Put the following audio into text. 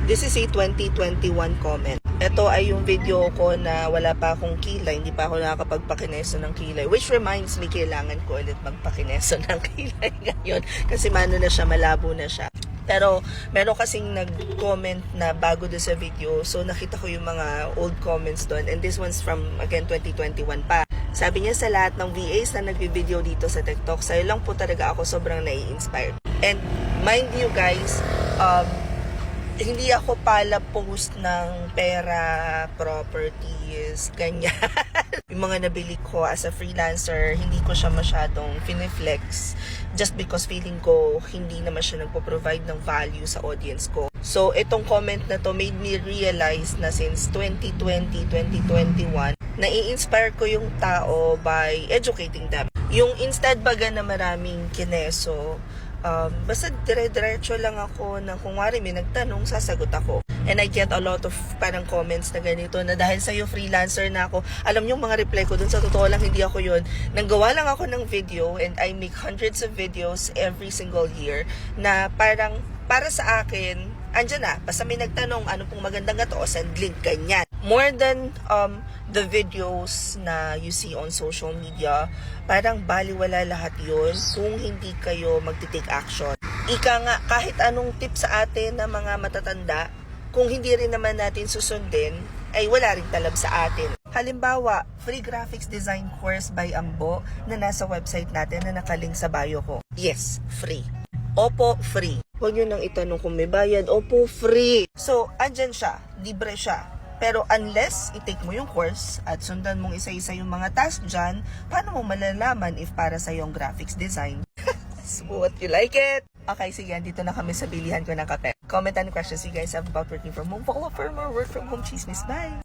This is a 2021 comment. Ito ay yung video ko na wala pa akong kilay, hindi pa ako nakakapagpakineso ng kilay. Which reminds me, kailangan ko ulit magpakineso ng kilay ngayon. Kasi mano na siya, malabo na siya. Pero meron kasing nag-comment na bago doon sa video. So nakita ko yung mga old comments doon. And this one's from, again, 2021 pa. Sabi niya, sa lahat ng VAs na nag-video dito sa TikTok, sa'yo lang po talaga ako sobrang nai-inspired. And mind you guys, hindi ako pala post ng pera, properties, ganyan. Yung mga nabili ko as a freelancer, hindi ko siya masyadong fineflex just because feeling ko hindi naman siya nagpo-provide ng value sa audience ko. So, itong comment na to made me realize na since 2020, 2021, nai-inspire ko yung tao by educating them. Yung instead baga na maraming kineso, basta dire-diretso lang ako na kung wari may nagtanong, sasagot ako. And I get a lot of parang comments na ganito na dahil sa'yo freelancer na ako. Alam niyo mga reply ko dun, sa totoo lang hindi ako yun. Nanggawa lang ako ng video and I make hundreds of videos every single year na parang para sa akin, andyan na, basta may nagtanong ano pong magandang gato, send link, ganyan. More than the videos na you see on social media, parang baliwala lahat yun kung hindi kayo magti-take action. Ika nga, kahit anong tip sa atin na mga matatanda, kung hindi rin naman natin susundin, ay wala rin talab sa atin. Halimbawa, free graphics design course by Ambo na nasa website natin na nakalink sa bio ko. Yes, free. Opo, free. Huwag nyo nang itanong kung may bayad. Opo, free. So, andyan siya. Libre siya. Pero unless i-take mo yung course at sundan mong isa-isa yung mga task dyan, paano mo malalaman if para sa yung graphics design? So, what you like it? Okay, sige, dito na kami sa bilihan ko ng kape. Comment and questions you guys have about working from home. Follow for more work from home chismis. Bye!